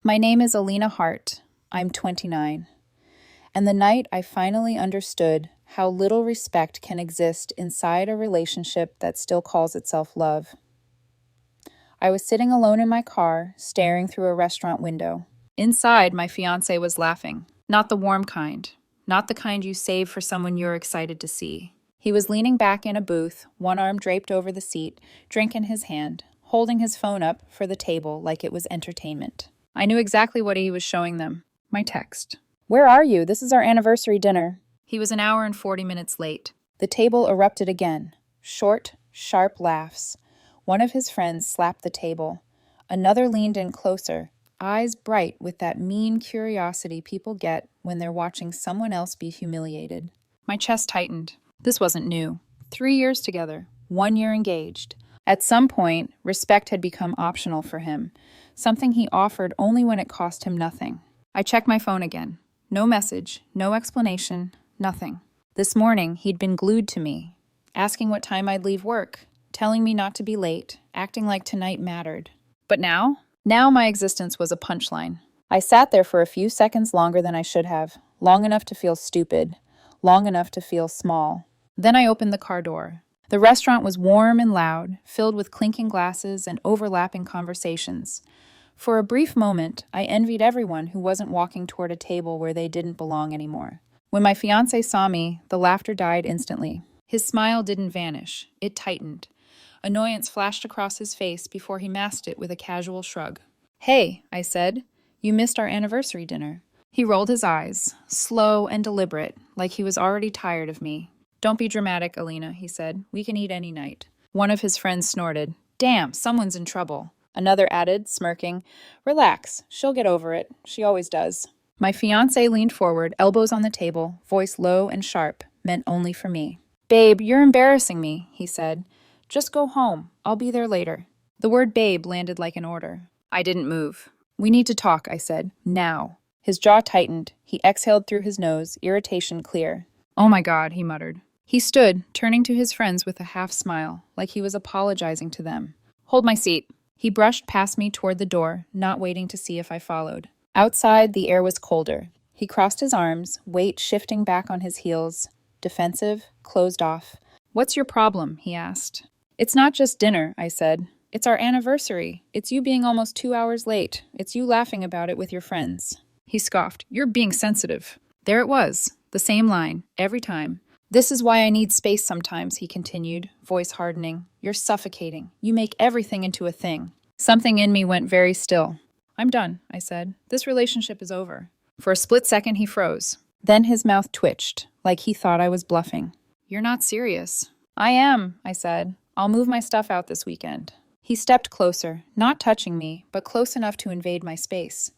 My name is Alina Hart. I'm 29. And the night I finally understood how little respect can exist inside a relationship that still calls itself love. I was sitting alone in my car, staring through a restaurant window. Inside, my fiancé was laughing. Not the warm kind. Not the kind you save for someone you're excited to see. He was leaning back in a booth, one arm draped over the seat, drink in his hand, holding his phone up for the table like it was entertainment. I knew exactly what he was showing them. My text. "Where are you? This is our anniversary dinner." He was an hour and 40 minutes late. The table erupted again. Short, sharp laughs. One of his friends slapped the table. Another leaned in closer, eyes bright with that mean curiosity people get when they're watching someone else be humiliated. My chest tightened. This wasn't new. 3 years together, 1 year engaged. At some point, respect had become optional for him, something he offered only when it cost him nothing. I checked my phone again. No message, no explanation, nothing. This morning, he'd been glued to me, asking what time I'd leave work, telling me not to be late, acting like tonight mattered. But now? Now my existence was a punchline. I sat there for a few seconds longer than I should have, long enough to feel stupid, long enough to feel small. Then I opened the car door. The restaurant was warm and loud, filled with clinking glasses and overlapping conversations. For a brief moment, I envied everyone who wasn't walking toward a table where they didn't belong anymore. When my fiancé saw me, the laughter died instantly. His smile didn't vanish. It tightened. Annoyance flashed across his face before he masked it with a casual shrug. "Hey," I said, "you missed our anniversary dinner." He rolled his eyes, slow and deliberate, like he was already tired of me. "Don't be dramatic, Alina," he said. "We can eat any night." One of his friends snorted. "Damn, someone's in trouble." Another added, smirking, "Relax, she'll get over it. She always does." My fiancé leaned forward, elbows on the table, voice low and sharp, meant only for me. "Babe, you're embarrassing me," he said. "Just go home. I'll be there later." The word babe landed like an order. I didn't move. "We need to talk," I said. "Now." His jaw tightened. He exhaled through his nose, irritation clear. "Oh my God," he muttered. He stood, turning to his friends with a half smile, like he was apologizing to them. "Hold my seat." He brushed past me toward the door, not waiting to see if I followed. Outside, the air was colder. He crossed his arms, weight shifting back on his heels. Defensive, closed off. "What's your problem?" he asked. "It's not just dinner," I said. "It's our anniversary. It's you being almost 2 hours late. It's you laughing about it with your friends." He scoffed. "You're being sensitive." There it was, the same line, every time. "This is why I need space sometimes," he continued, voice hardening. "You're suffocating. You make everything into a thing." Something in me went very still. "I'm done," I said. "This relationship is over." For a split second, he froze. Then his mouth twitched, like he thought I was bluffing. "You're not serious." "I am," I said. "I'll move my stuff out this weekend." He stepped closer, not touching me, but close enough to invade my space.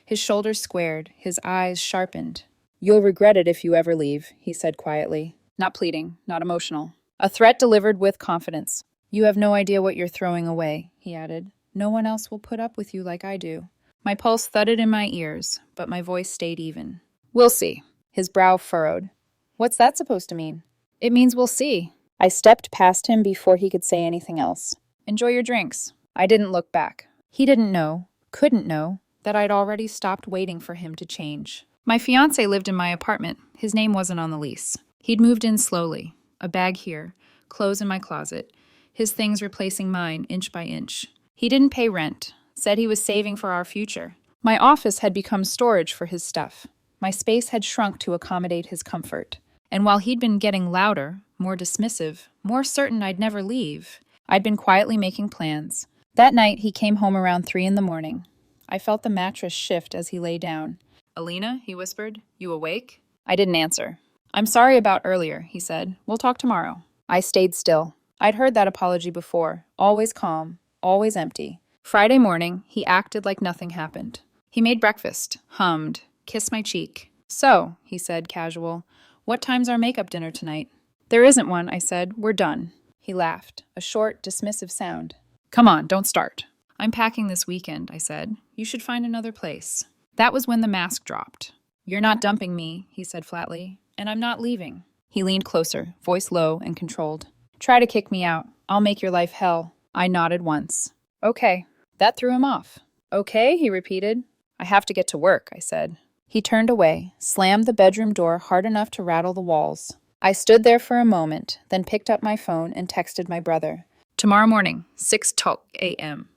His shoulders squared, his eyes sharpened. "You'll regret it if you ever leave," he said quietly. Not pleading, not emotional. A threat delivered with confidence. "You have no idea what you're throwing away," he added. "No one else will put up with you like I do." My pulse thudded in my ears, but my voice stayed even. "We'll see." His brow furrowed. "What's that supposed to mean?" "It means we'll see." I stepped past him before he could say anything else. "Enjoy your drinks." I didn't look back. He didn't know, couldn't know, that I'd already stopped waiting for him to change. My fiancé lived in my apartment. His name wasn't on the lease. He'd moved in slowly. A bag here, clothes in my closet, his things replacing mine inch by inch. He didn't pay rent, said he was saving for our future. My office had become storage for his stuff. My space had shrunk to accommodate his comfort. And while he'd been getting louder, more dismissive, more certain I'd never leave, I'd been quietly making plans. That night, he came home around 3 in the morning. I felt the mattress shift as he lay down. "Alina," he whispered, "you awake?" I didn't answer. "I'm sorry about earlier," he said. "We'll talk tomorrow." I stayed still. I'd heard that apology before. Always calm, always empty. Friday morning, he acted like nothing happened. He made breakfast, hummed, kissed my cheek. "So," he said, casual, "what time's our makeup dinner tonight?" "There isn't one," I said. "We're done." He laughed, a short, dismissive sound. "Come on, don't start." "I'm packing this weekend," I said. "You should find another place." That was when the mask dropped. "You're not dumping me," he said flatly, "and I'm not leaving." He leaned closer, voice low and controlled. "Try to kick me out. I'll make your life hell." I nodded once. "Okay." That threw him off. "Okay," he repeated. I have to get to work, I said. He turned away, slammed the bedroom door hard enough to rattle the walls. I stood there for a moment, then picked up my phone and texted my brother. Tomorrow morning, 6 a.m.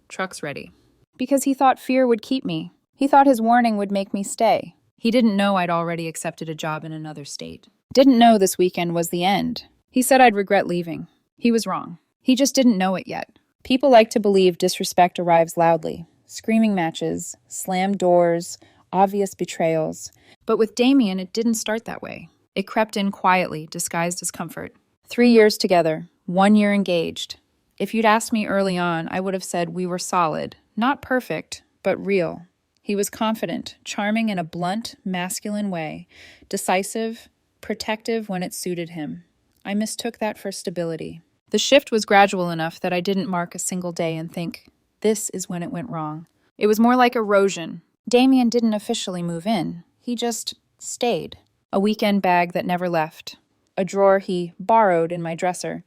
Truck's ready. Because he thought fear would keep me. He thought his warning would make me stay. He didn't know I'd already accepted a job in another state. Didn't know this weekend was the end. He said I'd regret leaving. He was wrong. He just didn't know it yet. People like to believe disrespect arrives loudly. Screaming matches, slammed doors, obvious betrayals. But with Damian, it didn't start that way. It crept in quietly, disguised as comfort. 3 years together, 1 year engaged. If you'd asked me early on, I would have said we were solid. Not perfect, but real. He was confident, charming in a blunt, masculine way, decisive, protective when it suited him. I mistook that for stability. The shift was gradual enough that I didn't mark a single day and think, this is when it went wrong. It was more like erosion. Damian didn't officially move in. He just stayed. A weekend bag that never left. A drawer he borrowed in my dresser.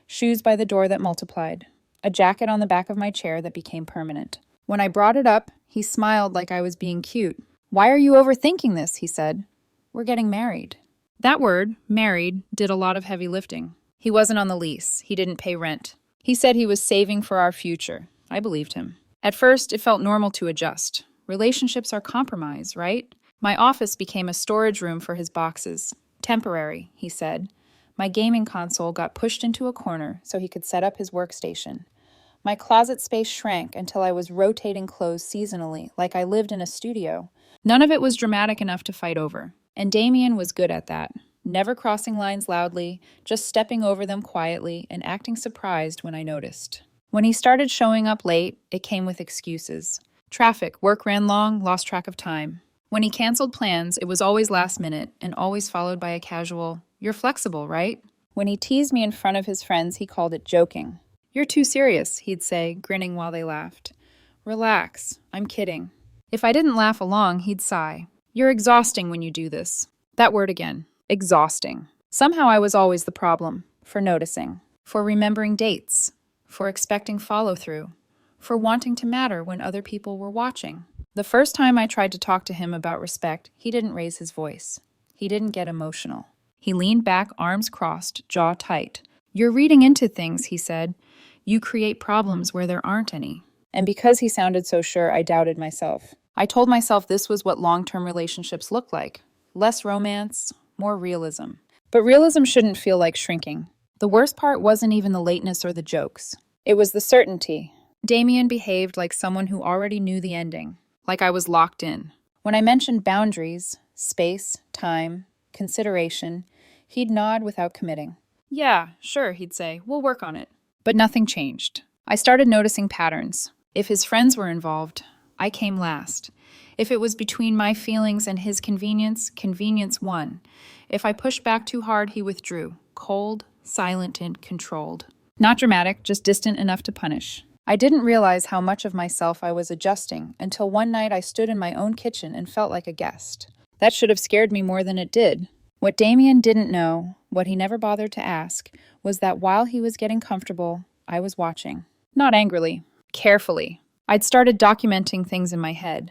Shoes by the door that multiplied. A jacket on the back of my chair that became permanent. When I brought it up, he smiled like I was being cute. Why are you overthinking this? He said. We're getting married. That word, married, did a lot of heavy lifting. He wasn't on the lease. He didn't pay rent. He said he was saving for our future. I believed him. At first, it felt normal to adjust. Relationships are compromise, right? My office became a storage room for his boxes. Temporary, he said. My gaming console got pushed into a corner so he could set up his workstation. My closet space shrank until I was rotating clothes seasonally, like I lived in a studio. None of it was dramatic enough to fight over. And Damian was good at that. Never crossing lines loudly, just stepping over them quietly and acting surprised when I noticed. When he started showing up late, it came with excuses. Traffic, work ran long, lost track of time. When he canceled plans, it was always last minute and always followed by a casual, "You're flexible, right?" When he teased me in front of his friends, he called it joking. "You're too serious," he'd say, grinning while they laughed. "Relax, I'm kidding." If I didn't laugh along, he'd sigh. "You're exhausting when you do this." That word again, exhausting. Somehow I was always the problem, for noticing, for remembering dates, for expecting follow-through, for wanting to matter when other people were watching. The first time I tried to talk to him about respect, he didn't raise his voice. He didn't get emotional. He leaned back, arms crossed, jaw tight. "You're reading into things," he said. "You create problems where there aren't any." And because he sounded so sure, I doubted myself. I told myself this was what long-term relationships look like. Less romance, more realism. But realism shouldn't feel like shrinking. The worst part wasn't even the lateness or the jokes. It was the certainty. Damian behaved like someone who already knew the ending, like I was locked in. When I mentioned boundaries, space, time, consideration, he'd nod without committing. "Yeah, sure," he'd say, "we'll work on it." But nothing changed. I started noticing patterns. If his friends were involved, I came last. If it was between my feelings and his convenience, convenience won. If I pushed back too hard, he withdrew, cold, silent, and controlled. Not dramatic, just distant enough to punish. I didn't realize how much of myself I was adjusting until one night I stood in my own kitchen and felt like a guest. That should have scared me more than it did. What Damian didn't know, what he never bothered to ask, was that while he was getting comfortable, I was watching. Not angrily, carefully. I'd started documenting things in my head,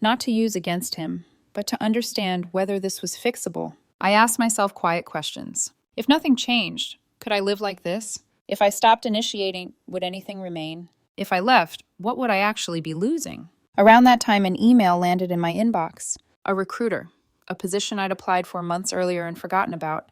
not to use against him, but to understand whether this was fixable. I asked myself quiet questions. If nothing changed, could I live like this? If I stopped initiating, would anything remain? If I left, what would I actually be losing? Around that time, an email landed in my inbox. A recruiter, a position I'd applied for months earlier and forgotten about.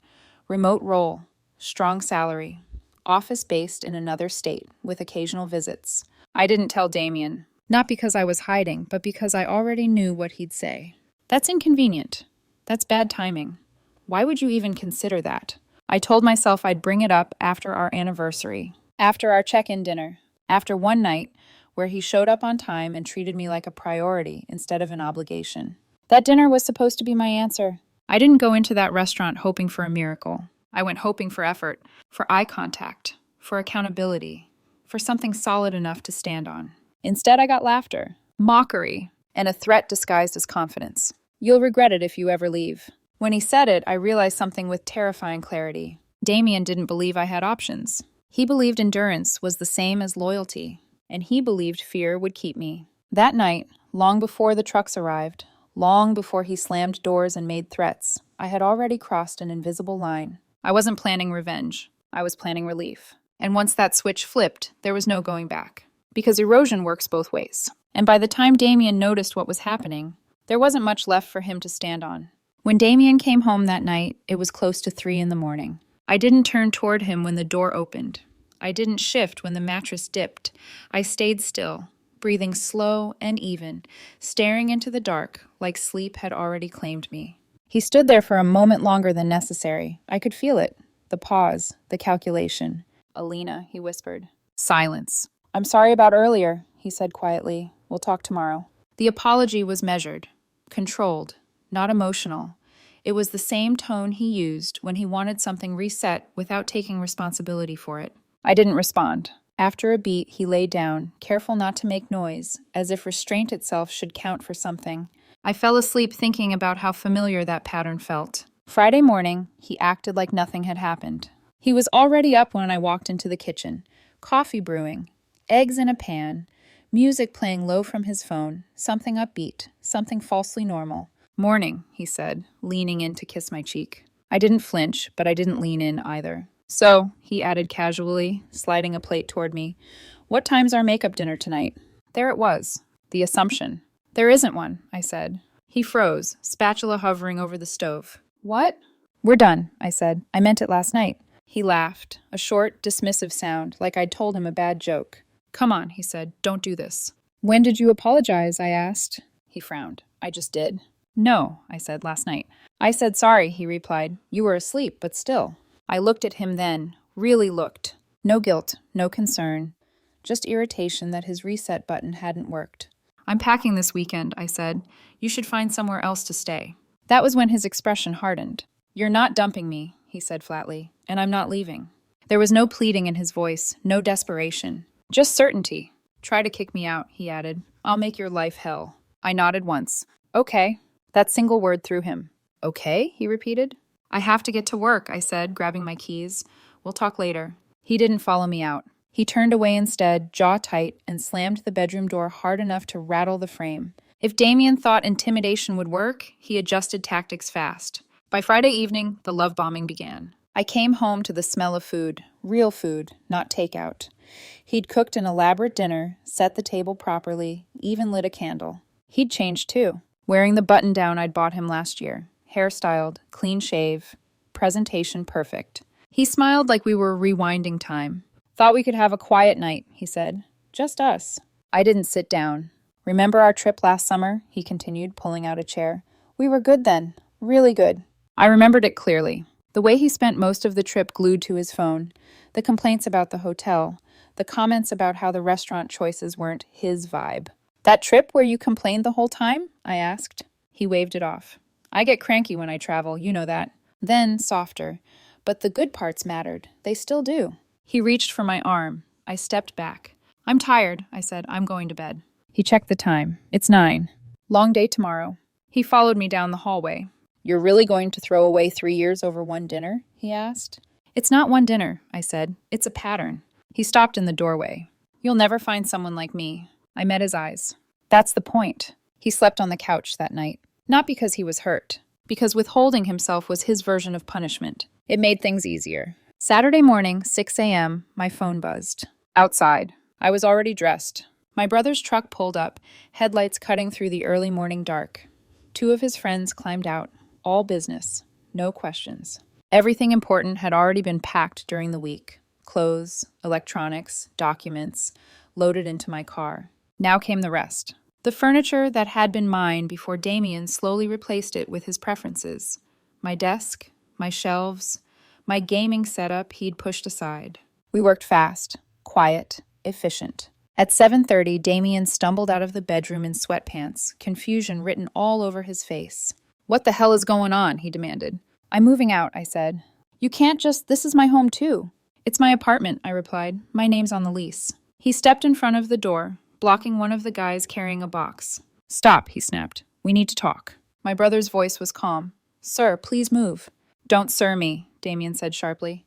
Remote role, strong salary, office-based in another state with occasional visits. I didn't tell Damian, not because I was hiding, but because I already knew what he'd say. That's inconvenient. That's bad timing. Why would you even consider that? I told myself I'd bring it up after our anniversary, after our check-in dinner, after one night where he showed up on time and treated me like a priority instead of an obligation. That dinner was supposed to be my answer. I didn't go into that restaurant hoping for a miracle. I went hoping for effort, for eye contact, for accountability, for something solid enough to stand on. Instead, I got laughter, mockery, and a threat disguised as confidence. "You'll regret it if you ever leave." When he said it, I realized something with terrifying clarity. Damian didn't believe I had options. He believed endurance was the same as loyalty, and he believed fear would keep me. That night, long before the trucks arrived, long before he slammed doors and made threats. I had already crossed an invisible line. I wasn't planning revenge. I was planning relief. And once that switch flipped, there was no going back. Because erosion works both ways. And by the time Damian noticed what was happening, there wasn't much left for him to stand on. When Damian came home that night, it was close to 3 in the morning. I didn't turn toward him when the door opened. I didn't shift when the mattress dipped. I stayed still, breathing slow and even, staring into the dark like sleep had already claimed me. He stood there for a moment longer than necessary. I could feel it. The pause, the calculation. "Alina," he whispered. Silence. "I'm sorry about earlier," he said quietly. "We'll talk tomorrow." The apology was measured, controlled, not emotional. It was the same tone he used when he wanted something reset without taking responsibility for it. I didn't respond. After a beat, he lay down, careful not to make noise, as if restraint itself should count for something. I fell asleep thinking about how familiar that pattern felt. Friday morning, he acted like nothing had happened. He was already up when I walked into the kitchen. Coffee brewing, eggs in a pan, music playing low from his phone, something upbeat, something falsely normal. "Morning," he said, leaning in to kiss my cheek. I didn't flinch, but I didn't lean in either. "So," he added casually, sliding a plate toward me, "what time's our makeup dinner tonight?" There it was, the assumption. "There isn't one," I said. He froze, spatula hovering over the stove. "What?" "We're done," I said. "I meant it last night." He laughed, a short, dismissive sound, like I'd told him a bad joke. "Come on," he said. "Don't do this." "When did you apologize?" I asked. He frowned. "I just did." "No," I said, "last night." "I said sorry," he replied. "You were asleep, but still." I looked at him then, really looked. No guilt, no concern, just irritation that his reset button hadn't worked. "I'm packing this weekend," I said. "You should find somewhere else to stay." That was when his expression hardened. "You're not dumping me," he said flatly, "and I'm not leaving." There was no pleading in his voice, no desperation, just certainty. "Try to kick me out," he added. "I'll make your life hell." I nodded once. "Okay." That single word threw him. "Okay?" he repeated. "I have to get to work," I said, grabbing my keys. "We'll talk later." He didn't follow me out. He turned away instead, jaw tight, and slammed the bedroom door hard enough to rattle the frame. If Damian thought intimidation would work, he adjusted tactics fast. By Friday evening, the love bombing began. I came home to the smell of food, real food, not takeout. He'd cooked an elaborate dinner, set the table properly, even lit a candle. He'd changed too, wearing the button-down I'd bought him last year. Hairstyled, clean shave, presentation perfect. He smiled like we were rewinding time. "Thought we could have a quiet night," he said. "Just us." I didn't sit down. "Remember our trip last summer?" he continued, pulling out a chair. "We were good then. Really good." I remembered it clearly. The way he spent most of the trip glued to his phone, the complaints about the hotel, the comments about how the restaurant choices weren't his vibe. "That trip where you complained the whole time?" I asked. He waved it off. "I get cranky when I travel, you know that." Then, softer. "But the good parts mattered. They still do." He reached for my arm. I stepped back. "I'm tired," I said. "I'm going to bed." He checked the time. "It's 9. Long day tomorrow." He followed me down the hallway. "You're really going to throw away 3 years over one dinner?" he asked. "It's not one dinner," I said. "It's a pattern." He stopped in the doorway. "You'll never find someone like me." I met his eyes. "That's the point." He slept on the couch that night. Not because he was hurt, because withholding himself was his version of punishment. It made things easier. Saturday morning, 6 a.m., my phone buzzed. Outside. I was already dressed. My brother's truck pulled up, headlights cutting through the early morning dark. 2 of his friends climbed out. All business. No questions. Everything important had already been packed during the week. Clothes, electronics, documents, loaded into my car. Now came the rest. The furniture that had been mine before Damian slowly replaced it with his preferences. My desk, my shelves, my gaming setup he'd pushed aside. We worked fast, quiet, efficient. At 7:30, Damian stumbled out of the bedroom in sweatpants, confusion written all over his face. "What the hell is going on?" he demanded. "I'm moving out," I said. "You can't just, this is my home too." "It's my apartment," I replied. "My name's on the lease." He stepped in front of the door, blocking one of the guys carrying a box. "Stop," he snapped. "We need to talk." My brother's voice was calm. "Sir, please move." "Don't sir me," Damian said sharply.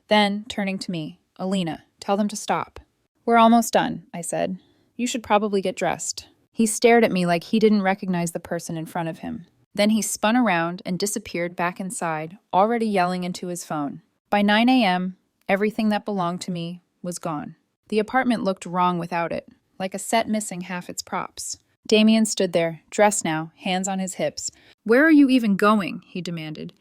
Then, turning to me, "Alina, tell them to stop." "We're almost done," I said. "You should probably get dressed." He stared at me like he didn't recognize the person in front of him. Then he spun around and disappeared back inside, already yelling into his phone. By 9 a.m., everything that belonged to me was gone. The apartment looked wrong without it, like a set missing half its props. Damian stood there, dressed now, hands on his hips. "Where are you even going?" he demanded.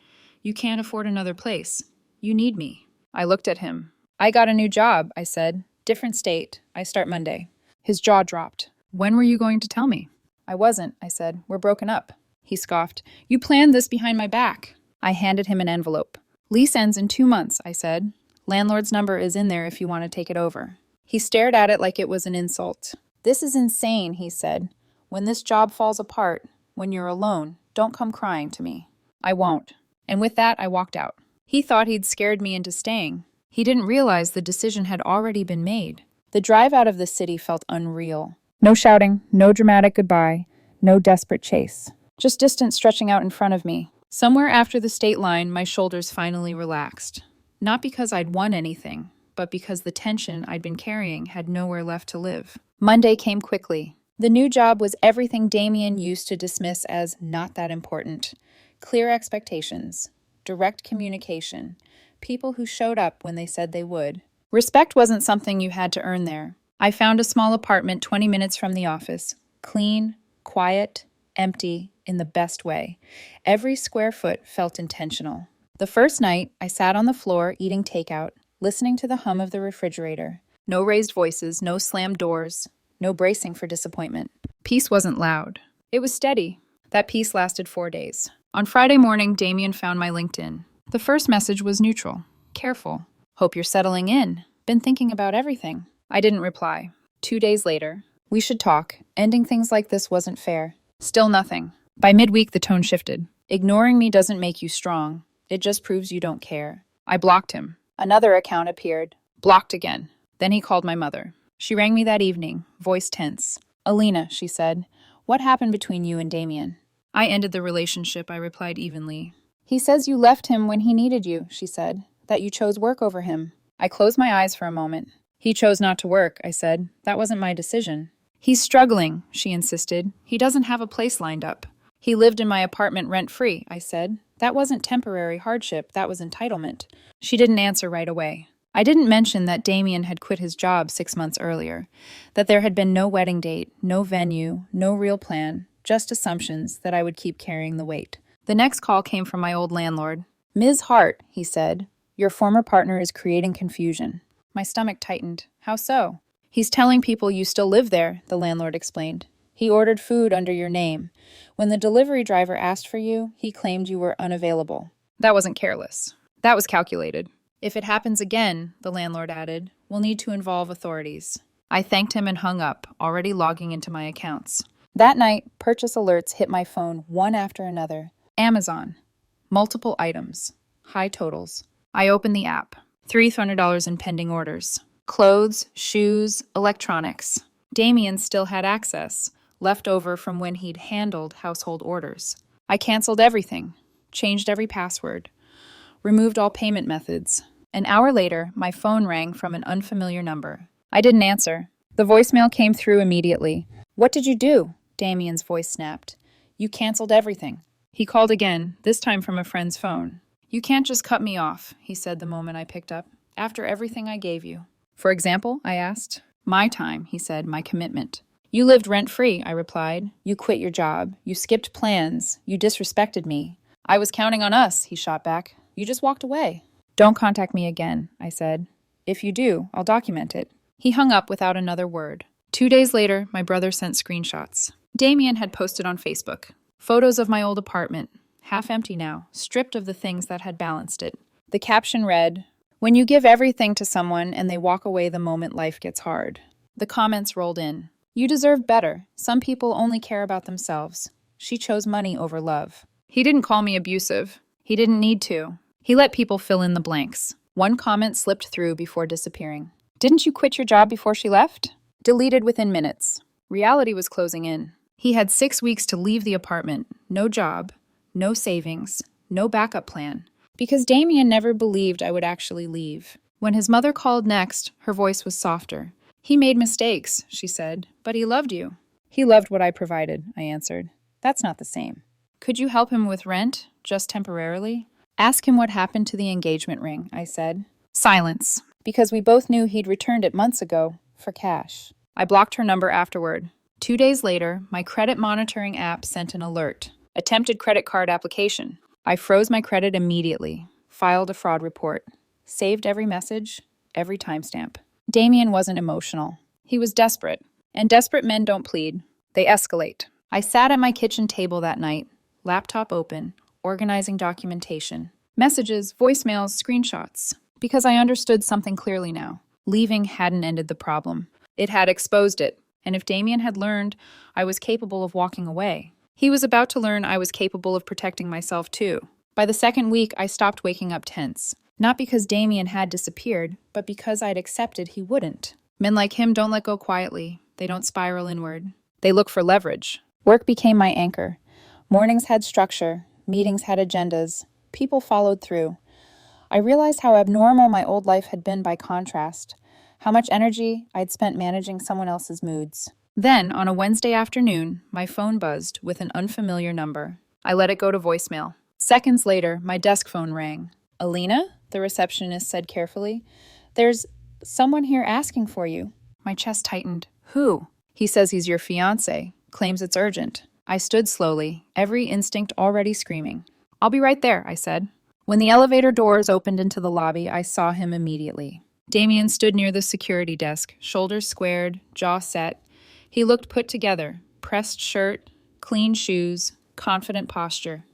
"You can't afford another place. You need me." I looked at him. "I got a new job," I said. "Different state. I start Monday." His jaw dropped. "When were you going to tell me?" "I wasn't," I said. "We're broken up." He scoffed. "You planned this behind my back." I handed him an envelope. "Lease ends in 2 months," I said. "Landlord's number is in there if you want to take it over." He stared at it like it was an insult. "This is insane," he said. "When this job falls apart, when you're alone, don't come crying to me." "I won't." And with that, I walked out. He thought he'd scared me into staying. He didn't realize the decision had already been made. The drive out of the city felt unreal. No shouting, no dramatic goodbye, no desperate chase. Just distance stretching out in front of me. Somewhere after the state line, my shoulders finally relaxed. Not because I'd won anything, but because the tension I'd been carrying had nowhere left to live. Monday came quickly. The new job was everything Damian used to dismiss as not that important. Clear expectations, direct communication, people who showed up when they said they would. Respect wasn't something you had to earn there. I found a small apartment 20 minutes from the office. Clean, quiet, empty, in the best way. Every square foot felt intentional. The first night, I sat on the floor eating takeout, listening to the hum of the refrigerator. No raised voices, no slammed doors, no bracing for disappointment. Peace wasn't loud. It was steady. That peace lasted 4 days. On Friday morning, Damian found my LinkedIn. The first message was neutral. Careful. Hope you're settling in. Been thinking about everything. I didn't reply. 2 days later. We should talk. Ending things like this wasn't fair. Still nothing. By midweek, the tone shifted. Ignoring me doesn't make you strong. It just proves you don't care. I blocked him. Another account appeared. Blocked again. Then he called my mother. She rang me that evening, voice tense. "Alina," she said, "what happened between you and Damian?" "I ended the relationship," I replied evenly. "He says you left him when he needed you," she said, "that you chose work over him." I closed my eyes for a moment. "He chose not to work," I said. "That wasn't my decision." "He's struggling," she insisted. "He doesn't have a place lined up." "He lived in my apartment rent-free," I said. "That wasn't temporary hardship, that was entitlement." She didn't answer right away. I didn't mention that Damian had quit his job 6 months earlier, that there had been no wedding date, no venue, no real plan, just assumptions that I would keep carrying the weight. The next call came from my old landlord. "Ms. Hart," he said, "your former partner is creating confusion." My stomach tightened. "How so?" "He's telling people you still live there," the landlord explained. "He ordered food under your name. When the delivery driver asked for you, he claimed you were unavailable." That wasn't careless. That was calculated. "If it happens again," the landlord added, "we'll need to involve authorities." I thanked him and hung up, already logging into my accounts. That night, purchase alerts hit my phone one after another. Amazon. Multiple items. High totals. I opened the app. $300 in pending orders. Clothes, shoes, electronics. Damian still had access, left over from when he'd handled household orders. I canceled everything, changed every password, removed all payment methods. An hour later, my phone rang from an unfamiliar number. I didn't answer. The voicemail came through immediately. "What did you do?" Damian's voice snapped. "You canceled everything." He called again, this time from a friend's phone. "You can't just cut me off," he said the moment I picked up, "after everything I gave you." "For example?" I asked. "My time," he said, "my commitment." "You lived rent-free," I replied. "You quit your job. You skipped plans. You disrespected me." "I was counting on us," he shot back. "You just walked away." "Don't contact me again," I said. "If you do, I'll document it." He hung up without another word. 2 days later, my brother sent screenshots. Damian had posted on Facebook. Photos of my old apartment, half empty now, stripped of the things that had balanced it. The caption read, "When you give everything to someone and they walk away the moment life gets hard." The comments rolled in. "You deserve better. Some people only care about themselves. She chose money over love." He didn't call me abusive. He didn't need to. He let people fill in the blanks. One comment slipped through before disappearing. "Didn't you quit your job before she left?" Deleted within minutes. Reality was closing in. He had 6 weeks to leave the apartment. No job, no savings, no backup plan. Because Damian never believed I would actually leave. When his mother called next, her voice was softer. "He made mistakes," she said, "but he loved you." He loved what I provided, I answered. That's not the same. Could you help him with rent, just temporarily? Ask him what happened to the engagement ring, I said. Silence, because we both knew he'd returned it months ago, for cash. I blocked her number afterward. 2 days later, my credit monitoring app sent an alert. Attempted credit card application. I froze my credit immediately, filed a fraud report, saved every message, every timestamp. Damian wasn't emotional. He was desperate. And desperate men don't plead. They escalate. I sat at my kitchen table that night, laptop open, organizing documentation. Messages, voicemails, screenshots. Because I understood something clearly now. Leaving hadn't ended the problem. It had exposed it. And if Damian had learned I was capable of walking away, he was about to learn I was capable of protecting myself too. By the second week, I stopped waking up tense. Not because Damian had disappeared, but because I'd accepted he wouldn't. Men like him don't let go quietly. They don't spiral inward. They look for leverage. Work became my anchor. Mornings had structure. Meetings had agendas. People followed through. I realized how abnormal my old life had been by contrast. How much energy I'd spent managing someone else's moods. Then, on a Wednesday afternoon, my phone buzzed with an unfamiliar number. I let it go to voicemail. Seconds later, my desk phone rang. Alina, the receptionist said carefully, there's someone here asking for you. My chest tightened. Who? He says he's your fiancé, claims it's urgent. I stood slowly, every instinct already screaming. I'll be right there, I said. When the elevator doors opened into the lobby, I saw him immediately. Damian stood near the security desk, shoulders squared, jaw set. He looked put together, pressed shirt, clean shoes, confident posture.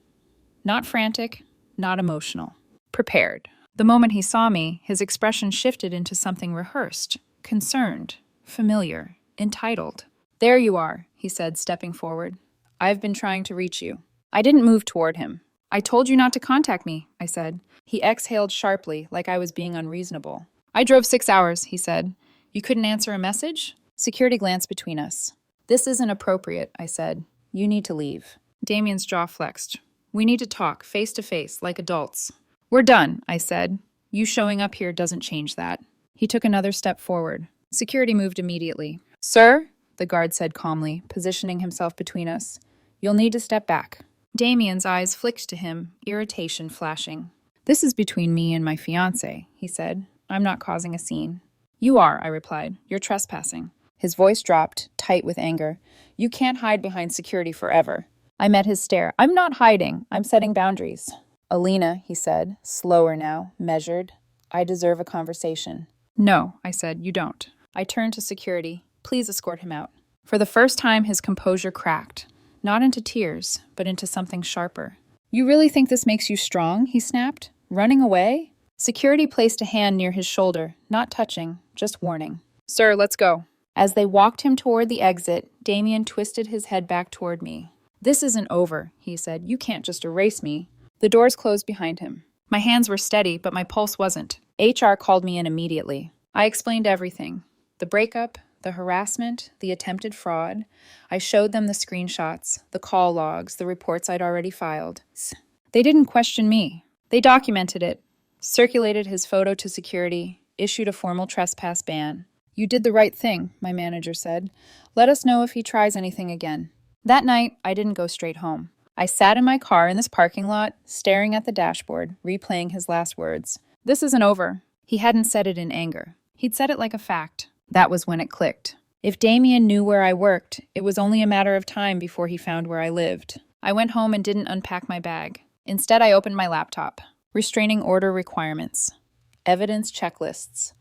Not frantic, not emotional. Prepared. The moment he saw me, his expression shifted into something rehearsed, concerned, familiar, entitled. There you are, he said, stepping forward. I've been trying to reach you. I didn't move toward him. I told you not to contact me, I said. He exhaled sharply, like I was being unreasonable. I drove 6 hours, he said. You couldn't answer a message? Security glanced between us. This isn't appropriate, I said. You need to leave. Damian's jaw flexed. We need to talk, face to face, like adults. We're done, I said. You showing up here doesn't change that. He took another step forward. Security moved immediately. Sir, the guard said calmly, positioning himself between us. You'll need to step back. Damian's eyes flicked to him, irritation flashing. This is between me and my fiancé, he said. I'm not causing a scene. You are, I replied. You're trespassing. His voice dropped, tight with anger. You can't hide behind security forever. I met his stare. I'm not hiding. I'm setting boundaries. Alina, he said, slower now, measured. I deserve a conversation. No, I said, you don't. I turned to security. Please escort him out. For the first time, his composure cracked. Not into tears, but into something sharper. You really think this makes you strong? He snapped. Running away? Security placed a hand near his shoulder, not touching, just warning. Sir, let's go. As they walked him toward the exit, Damian twisted his head back toward me. This isn't over, he said. You can't just erase me. The doors closed behind him. My hands were steady, but my pulse wasn't. HR called me in immediately. I explained everything. The breakup, the harassment, the attempted fraud. I showed them the screenshots, the call logs, the reports I'd already filed. They didn't question me. They documented it, circulated his photo to security, issued a formal trespass ban. You did the right thing, my manager said. Let us know if he tries anything again. That night, I didn't go straight home. I sat in my car in this parking lot, staring at the dashboard, replaying his last words. This isn't over. He hadn't said it in anger. He'd said it like a fact. That was when it clicked. If Damian knew where I worked, it was only a matter of time before he found where I lived. I went home and didn't unpack my bag. Instead, I opened my laptop. Restraining order requirements. Evidence checklists.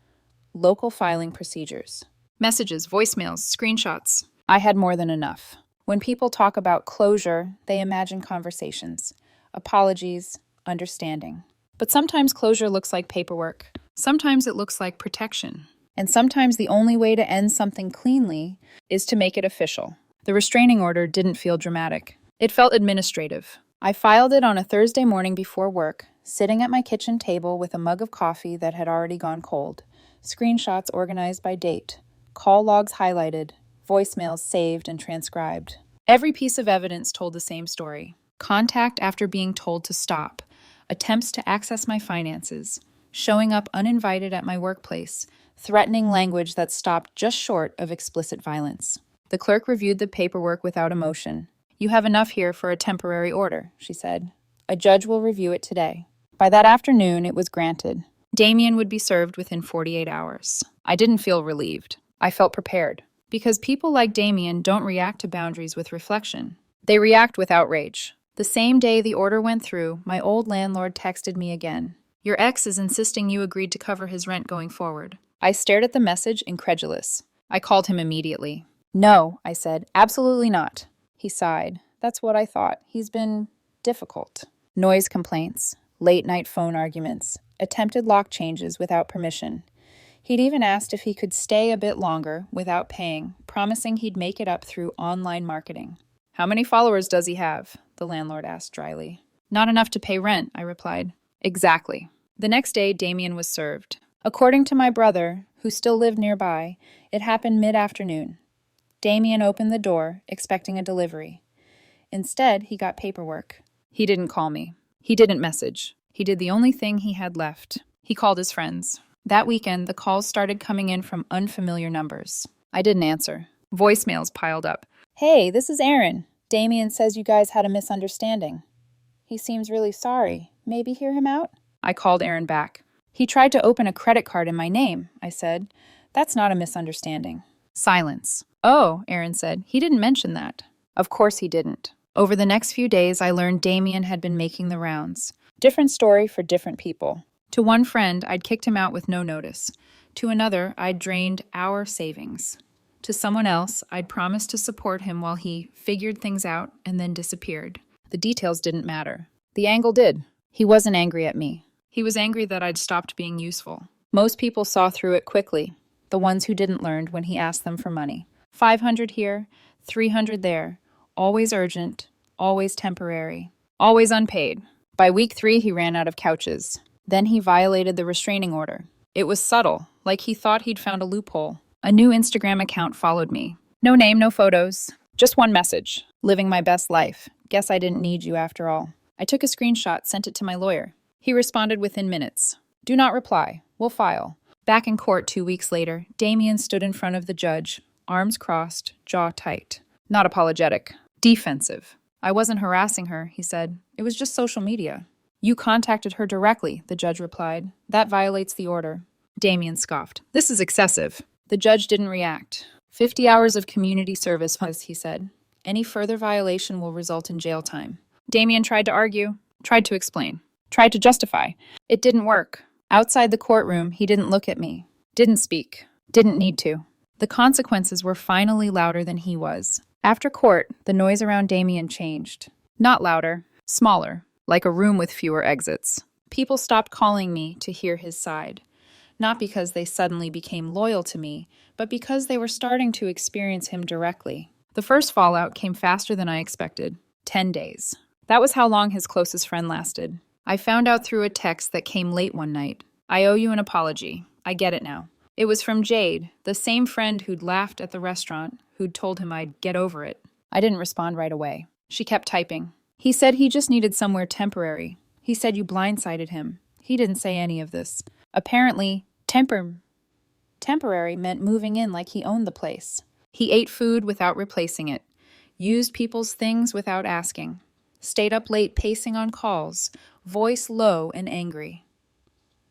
Local filing procedures. Messages, voicemails, screenshots. I had more than enough. When people talk about closure, they imagine conversations, apologies, understanding. But sometimes closure looks like paperwork. Sometimes it looks like protection. And sometimes the only way to end something cleanly is to make it official. The restraining order didn't feel dramatic. It felt administrative. I filed it on a Thursday morning before work, sitting at my kitchen table with a mug of coffee that had already gone cold, screenshots organized by date, call logs highlighted, voicemails saved and transcribed. Every piece of evidence told the same story. Contact after being told to stop, attempts to access my finances, showing up uninvited at my workplace, threatening language that stopped just short of explicit violence. The clerk reviewed the paperwork without emotion. "You have enough here for a temporary order," she said. "A judge will review it today." By that afternoon, it was granted. Damian would be served within 48 hours. I didn't feel relieved. I felt prepared. Because people like Damian don't react to boundaries with reflection. They react with outrage. The same day the order went through, my old landlord texted me again. "Your ex is insisting you agreed to cover his rent going forward." I stared at the message, incredulous. I called him immediately. "No," I said, "absolutely not." He sighed. "That's what I thought. He's been difficult." Noise complaints, late-night phone arguments, attempted lock changes without permission. He'd even asked if he could stay a bit longer without paying, promising he'd make it up through online marketing. "How many followers does he have?" the landlord asked dryly. "Not enough to pay rent," I replied. "Exactly." The next day, Damian was served. According to my brother, who still lived nearby, it happened mid-afternoon. Damian opened the door, expecting a delivery. Instead, he got paperwork. He didn't call me. He didn't message. He did the only thing he had left. He called his friends. That weekend, the calls started coming in from unfamiliar numbers. I didn't answer. Voicemails piled up. "Hey, this is Aaron. Damian says you guys had a misunderstanding. He seems really sorry. Maybe hear him out?" I called Aaron back. "He tried to open a credit card in my name," I said. "That's not a misunderstanding." Silence. "Oh," Aaron said, "he didn't mention that." Of course he didn't. Over the next few days, I learned Damian had been making the rounds. Different story for different people. To one friend, I'd kicked him out with no notice. To another, I'd drained our savings. To someone else, I'd promised to support him while he figured things out and then disappeared. The details didn't matter. The angle did. He wasn't angry at me. He was angry that I'd stopped being useful. Most people saw through it quickly. The ones who didn't learn when he asked them for money. 500 here, 300 there. Always urgent, always temporary, always unpaid. By week 3, he ran out of couches. Then he violated the restraining order. It was subtle, like he thought he'd found a loophole. A new Instagram account followed me. No name, no photos. Just one message. "Living my best life. Guess I didn't need you after all." I took a screenshot, sent it to my lawyer. He responded within minutes. "Do not reply. We'll file." Back in court 2 weeks later, Damian stood in front of the judge, arms crossed, jaw tight. Not apologetic. Defensive. "I wasn't harassing her," he said. "It was just social media." "You contacted her directly," the judge replied. "That violates the order." Damian scoffed. "This is excessive." The judge didn't react. 50 hours of community service, he said. "Any further violation will result in jail time." Damian tried to argue, tried to explain, tried to justify. It didn't work. Outside the courtroom, he didn't look at me, didn't speak, didn't need to. The consequences were finally louder than he was. After court, the noise around Damian changed. Not louder, smaller, like a room with fewer exits. People stopped calling me to hear his side. Not because they suddenly became loyal to me, but because they were starting to experience him directly. The first fallout came faster than I expected. 10 days. That was how long his closest friend lasted. I found out through a text that came late one night. "I owe you an apology. I get it now." It was from Jade, the same friend who'd laughed at the restaurant, who'd told him I'd get over it. I didn't respond right away. She kept typing. "He said he just needed somewhere temporary. He said you blindsided him. He didn't say any of this. Apparently, temporary meant moving in like he owned the place. He ate food without replacing it, used people's things without asking, stayed up late pacing on calls, voice low and angry.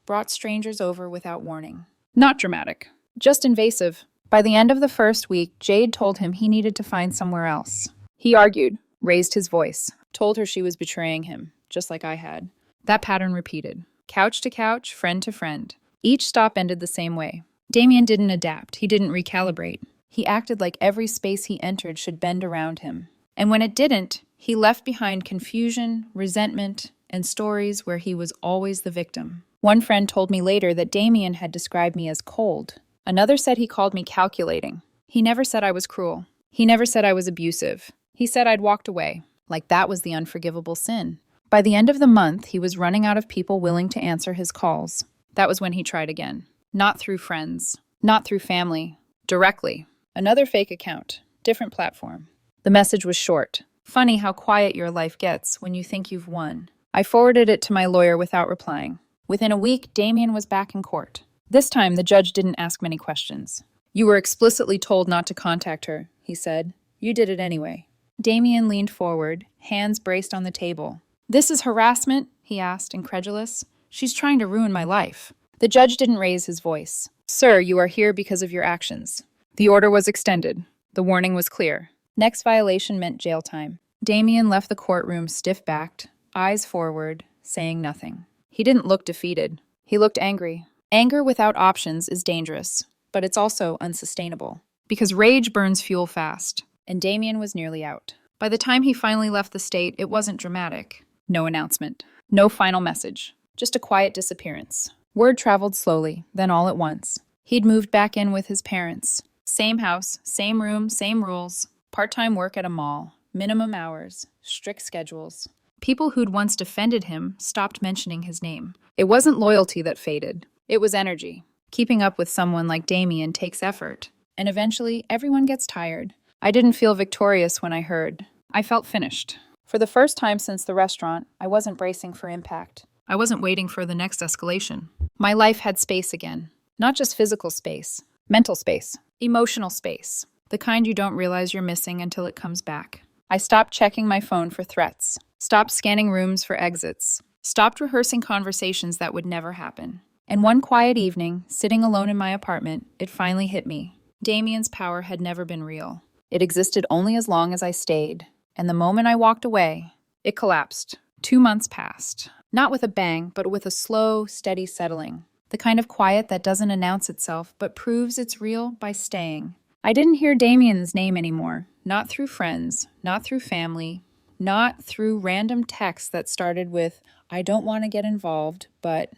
Brought strangers over without warning." Not dramatic, just invasive. By the end of the first week, Jade told him he needed to find somewhere else. He argued, raised his voice, told her she was betraying him, just like I had. That pattern repeated. Couch to couch, friend to friend. Each stop ended the same way. Damian didn't adapt. He didn't recalibrate. He acted like every space he entered should bend around him. And when it didn't, he left behind confusion, resentment, and stories where he was always the victim. One friend told me later that Damian had described me as cold. Another said he called me calculating. He never said I was cruel. He never said I was abusive. He said I'd walked away, like that was the unforgivable sin. By the end of the month, he was running out of people willing to answer his calls. That was when he tried again. Not through friends, not through family, directly. Another fake account, different platform. The message was short. "Funny how quiet your life gets when you think you've won." I forwarded it to my lawyer without replying. Within a week, Damian was back in court. This time, the judge didn't ask many questions. "You were explicitly told not to contact her," he said. You did it anyway. Damian leaned forward, hands braced on the table. This is harassment? He asked, incredulous. She's trying to ruin my life. The judge didn't raise his voice. Sir, you are here because of your actions. The order was extended. The warning was clear. Next violation meant jail time. Damian left the courtroom stiff-backed, eyes forward, saying nothing. He didn't look defeated. He looked angry. Anger without options is dangerous, but it's also unsustainable. Because rage burns fuel fast, and Damian was nearly out. By the time he finally left the state, it wasn't dramatic. No announcement. No final message. Just a quiet disappearance. Word traveled slowly, then all at once. He'd moved back in with his parents. Same house, same room, same rules. Part-time work at a mall. Minimum hours. Strict schedules. People who'd once defended him stopped mentioning his name. It wasn't loyalty that faded. It was energy. Keeping up with someone like Damian takes effort. And eventually, everyone gets tired. I didn't feel victorious when I heard. I felt finished. For the first time since the restaurant, I wasn't bracing for impact. I wasn't waiting for the next escalation. My life had space again. Not just physical space. Mental space. Emotional space. The kind you don't realize you're missing until it comes back. I stopped checking my phone for threats. Stopped scanning rooms for exits. Stopped rehearsing conversations that would never happen. And one quiet evening, sitting alone in my apartment, it finally hit me. Damian's power had never been real. It existed only as long as I stayed. And the moment I walked away, it collapsed. 2 months passed. Not with a bang, but with a slow, steady settling. The kind of quiet that doesn't announce itself, but proves it's real by staying. I didn't hear Damian's name anymore. Not through friends, not through family, not through random texts that started with, I don't want to get involved, but...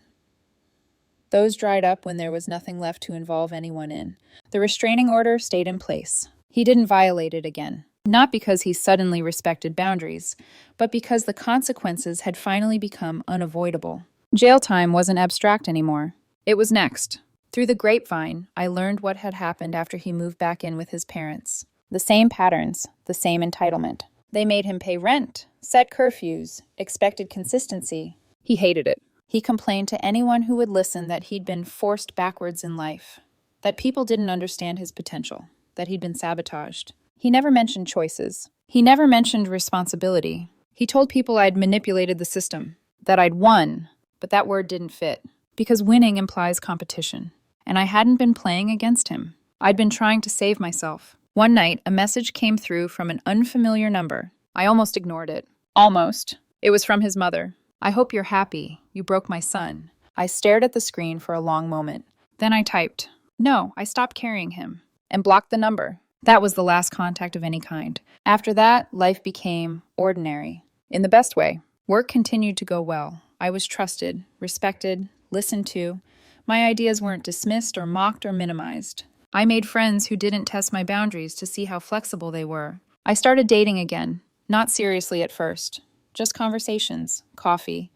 Those dried up when there was nothing left to involve anyone in. The restraining order stayed in place. He didn't violate it again. Not because he suddenly respected boundaries, but because the consequences had finally become unavoidable. Jail time wasn't abstract anymore. It was next. Through the grapevine, I learned what had happened after he moved back in with his parents. The same patterns, the same entitlement. They made him pay rent, set curfews, expected consistency. He hated it. He complained to anyone who would listen that he'd been forced backwards in life, that people didn't understand his potential, that he'd been sabotaged. He never mentioned choices. He never mentioned responsibility. He told people I'd manipulated the system, that I'd won, but that word didn't fit, because winning implies competition, and I hadn't been playing against him. I'd been trying to save myself. One night, a message came through from an unfamiliar number. I almost ignored it. Almost. It was from his mother. I hope you're happy. You broke my son. I stared at the screen for a long moment. Then I typed, no, I stopped carrying him, and blocked the number. That was the last contact of any kind. After that, life became ordinary. In the best way. Work continued to go well. I was trusted, respected, listened to. My ideas weren't dismissed or mocked or minimized. I made friends who didn't test my boundaries to see how flexible they were. I started dating again. Not seriously at first. Just conversations, coffee,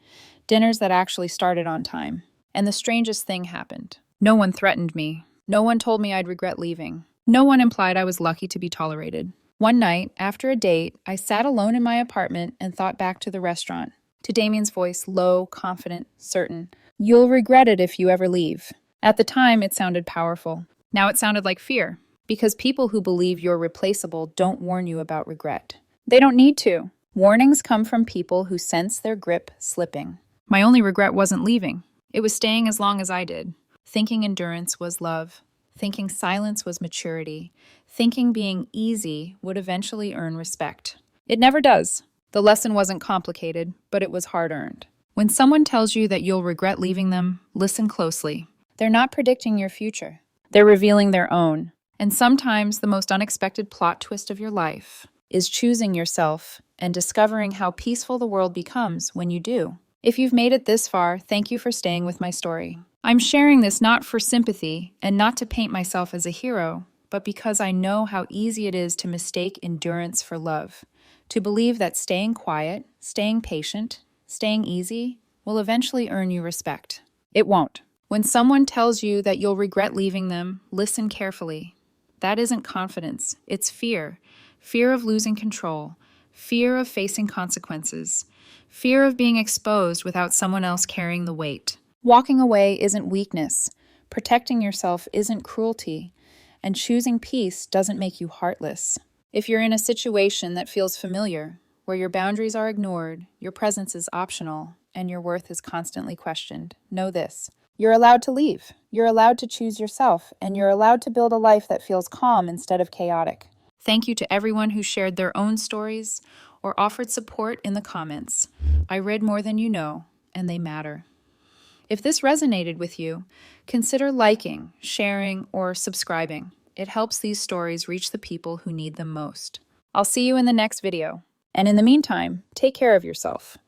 dinners that actually started on time. And the strangest thing happened. No one threatened me. No one told me I'd regret leaving. No one implied I was lucky to be tolerated. One night, after a date, I sat alone in my apartment and thought back to the restaurant. To Damian's voice, low, confident, certain. You'll regret it if you ever leave. At the time, it sounded powerful. Now it sounded like fear. Because people who believe you're replaceable don't warn you about regret. They don't need to. Warnings come from people who sense their grip slipping. My only regret wasn't leaving. It was staying as long as I did. Thinking endurance was love. Thinking silence was maturity. Thinking being easy would eventually earn respect. It never does. The lesson wasn't complicated, but it was hard-earned. When someone tells you that you'll regret leaving them, listen closely. They're not predicting your future. They're revealing their own. And sometimes the most unexpected plot twist of your life is choosing yourself and discovering how peaceful the world becomes when you do. If you've made it this far, thank you for staying with my story. I'm sharing this not for sympathy and not to paint myself as a hero, but because I know how easy it is to mistake endurance for love, to believe that staying quiet, staying patient, staying easy will eventually earn you respect. It won't. When someone tells you that you'll regret leaving them, listen carefully. That isn't confidence, it's fear. Fear of losing control, fear of facing consequences, fear of being exposed without someone else carrying the weight. Walking away isn't weakness. Protecting yourself isn't cruelty. and choosing peace doesn't make you heartless. If you're in a situation that feels familiar, where your boundaries are ignored, your presence is optional, and your worth is constantly questioned, know this. You're allowed to leave. You're allowed to choose yourself, and you're allowed to build a life that feels calm instead of chaotic. Thank you to everyone who shared their own stories or offered support in the comments. I read more than you know, and they matter. If this resonated with you, consider liking, sharing, or subscribing. It helps these stories reach the people who need them most. I'll see you in the next video. And in the meantime, take care of yourself.